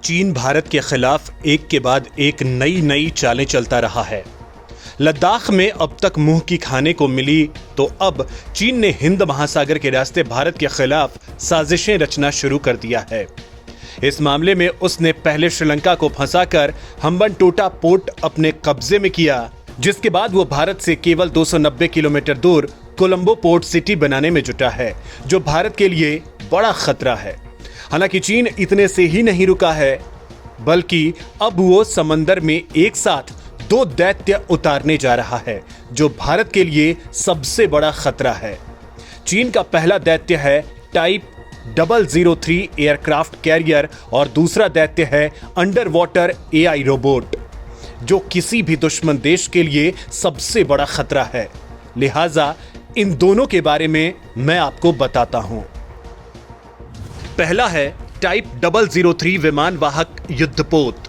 चीन भारत के खिलाफ एक के बाद एक नई चालें चलता रहा है। लद्दाख में अब तक मुंह की खाने को मिली तो अब चीन ने हिंद महासागर के रास्ते भारत के खिलाफ साजिशें रचना शुरू कर दिया है। इस मामले में उसने पहले श्रीलंका को फंसाकर हम्बनटोटा पोर्ट अपने कब्जे में किया, जिसके बाद वो भारत से केवल 290 किलोमीटर दूर कोलंबो पोर्ट सिटी बनाने में जुटा है, जो भारत के लिए बड़ा खतरा है। हालांकि चीन इतने से ही नहीं रुका है, बल्कि अब वो समंदर में एक साथ 2 दैत्य उतारने जा रहा है, जो भारत के लिए सबसे बड़ा खतरा है। चीन का पहला दैत्य है टाइप 003 एयरक्राफ्ट कैरियर और दूसरा दैत्य है अंडर वाटर AI रोबोट, जो किसी भी दुश्मन देश के लिए सबसे बड़ा खतरा है। लिहाजा इन दोनों के बारे में मैं आपको बताता हूं। पहला है टाइप 003 विमान वाहक युद्धपोत।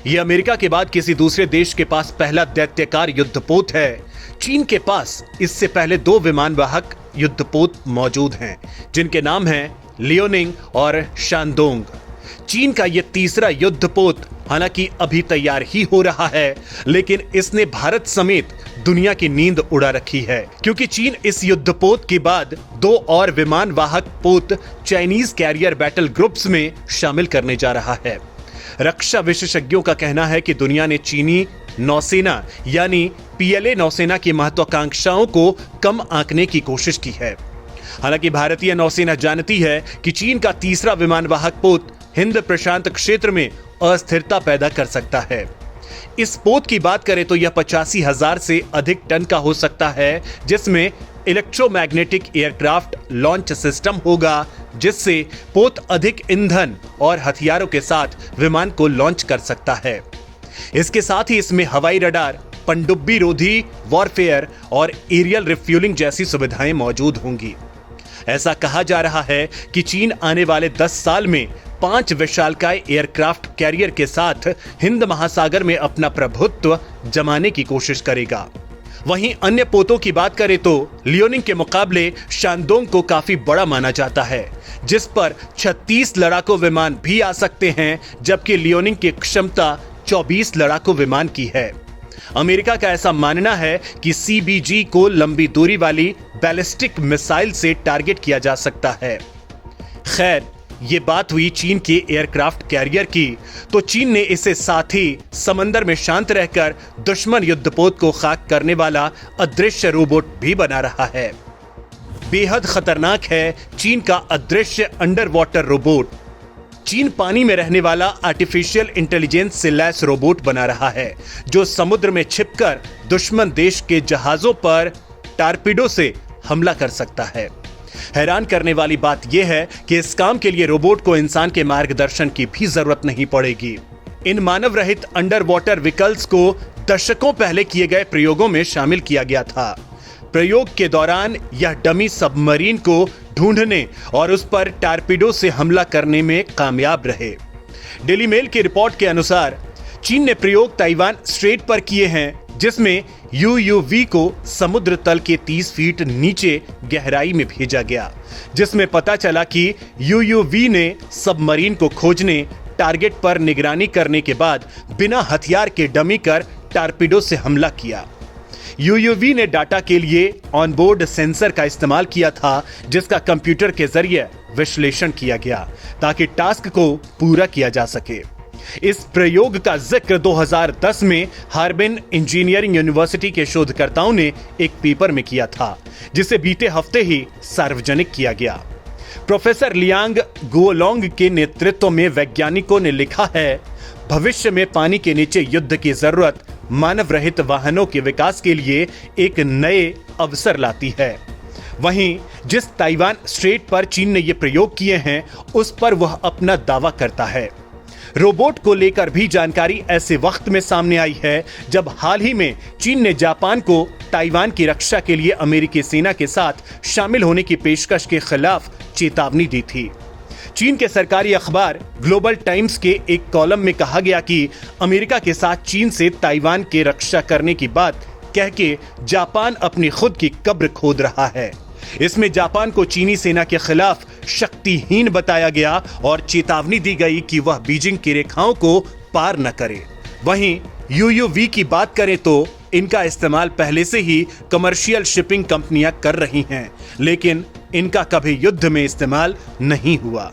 यह अमेरिका के बाद किसी दूसरे देश के पास पहला दैत्याकार युद्धपोत है। चीन के पास इससे पहले 2 विमान वाहक युद्धपोत मौजूद हैं, जिनके नाम हैं लियोनिंग और शानडोंग। चीन का यह तीसरा युद्धपोत हालांकि अभी तैयार ही हो रहा है, लेकिन इसने भारत समेत दुनिया की नींद उड़ा रखी है, क्योंकि चीन इस युद्धपोत के बाद 2 और विमान वाहक पोत चाइनीज कैरियर बैटल ग्रुप्स में शामिल करने जा रहा है। रक्षा विशेषज्ञों का कहना है कि दुनिया ने चीनी नौसेना यानी PLA नौसेना की महत्वाकांक्षाओं को कम आंकने की कोशिश की है। हालांकि भारतीय नौसेना जानती है कि चीन का तीसरा विमान वाहक पोत हिंद प्रशांत क्षेत्र में अस्थिरता पैदा कर सकता है। इस पोत की बात करें तो यह 85,000 से अधिक टन का हो सकता है, जिसमें इलेक्ट्रोमैग्नेटिक एयरक्राफ्ट लॉन्च सिस्टम होगा, जिससे पोत अधिक ईंधन और हथियारों के साथ विमान को लॉन्च कर सकता है। इसके साथ ही इसमें हवाई रडार, पनडुब्बी रोधी वॉरफेयर और एरियल रिफ्यूलिंग जैसी सुविधाएं मौजूद होंगी। ऐसा कहा जा रहा है कि चीन आने वाले 10 साल में 5 विशालकाय एयरक्राफ्ट कैरियर के साथ हिंद महासागर में अपना प्रभुत्व जमाने की कोशिश करेगा। वहीं अन्य पोतों की बात करें तो लियोनिंग के मुकाबले शानडोंग को काफी बड़ा माना जाता है, जिस पर 36 लड़ाकू विमान भी आ सकते हैं, जबकि लियोनिंग की क्षमता 24 लड़ाकू विमान की है। अमेरिका का ऐसा मानना है कि CBG को लंबी दूरी वाली बैलिस्टिक मिसाइल से टारगेट किया जा सकता है। खैर, ये बात हुई चीन के एयरक्राफ्ट कैरियर की, तो चीन ने इसे साथ ही समंदर में शांत रहकर दुश्मन युद्धपोत को खाक करने वाला अदृश्य रोबोट भी बना रहा है। बेहद खतरनाक है चीन का अदृश्य अंडर वाटर रोबोट। चीन पानी में रहने वाला आर्टिफिशियल इंटेलिजेंस से लैस रोबोट बना रहा है, जो समुद्र में छिपकर दुश्मन देश के जहाजों पर टारपीडो से हमला कर सकता है। हैरान करने वाली बात यह है कि इस काम के लिए रोबोट को इंसान के मार्गदर्शन की भी जरूरत नहीं पड़ेगी। इन मानव रहित अंडर वाटर व्हीकल्स को दशकों पहले किए गए प्रयोगों में शामिल किया गया था। प्रयोग के दौरान यह डमी सबमरीन को ढूंढने और उस पर टारपीडो से हमला करने में कामयाब रहे। डेली मेल की रिपोर्ट के अनुसार चीन ने प्रयोग ताइवान स्ट्रेट पर किए हैं, जिसमें UUV को समुद्र तल के 30 फीट नीचे गहराई में भेजा गया, जिसमें पता चला कि UUV ने सबमरीन को खोजने, टारगेट पर निगरानी करने के बाद बिना हथियार के डमी कर टारपीडो से हमला किया। UUV ने डाटा के लिए ऑनबोर्ड सेंसर का इस्तेमाल किया था, जिसका कंप्यूटर के जरिए विश्लेषण किया गया ताकि टास्क को पूरा किया जा सके। इस प्रयोग का जिक्र 2010 में हार्बिन इंजीनियरिंग यूनिवर्सिटी के शोधकर्ताओं ने एक पेपर में किया था, जिसे बीते हफ्ते ही सार्वजनिक किया गया। प्रोफेसर लियांग गुओलोंग के नेतृत्व में वैज्ञानिकों ने लिखा है, भविष्य में पानी के नीचे युद्ध की जरूरत मानव रहित वाहनों के विकास के लिए एक नए अवसर लाती है। वहीं जिस ताइवान स्ट्रेट पर चीन ने ये प्रयोग किए हैं, उस पर वह अपना दावा करता है। रोबोट को लेकर भी जानकारी ऐसे वक्त में सामने आई है जब हाल ही में चीन ने जापान को ताइवान की रक्षा के लिए अमेरिकी सेना के साथ शामिल होने की पेशकश के खिलाफ चेतावनी दी थी। चीन के सरकारी अखबार ग्लोबल टाइम्स के एक कॉलम में कहा गया कि अमेरिका के साथ चीन से ताइवान की रक्षा करने की बात कह के जापान अपनी खुद की कब्र खोद रहा है। इसमें जापान को चीनी सेना के खिलाफ शक्तिहीन बताया गया और चेतावनी दी गई कि वह बीजिंग की रेखाओं को पार न करे। वहीं यूयूवी की बात करें तो इनका इस्तेमाल पहले से ही कमर्शियल शिपिंग कंपनियां कर रही हैं, लेकिन इनका कभी युद्ध में इस्तेमाल नहीं हुआ।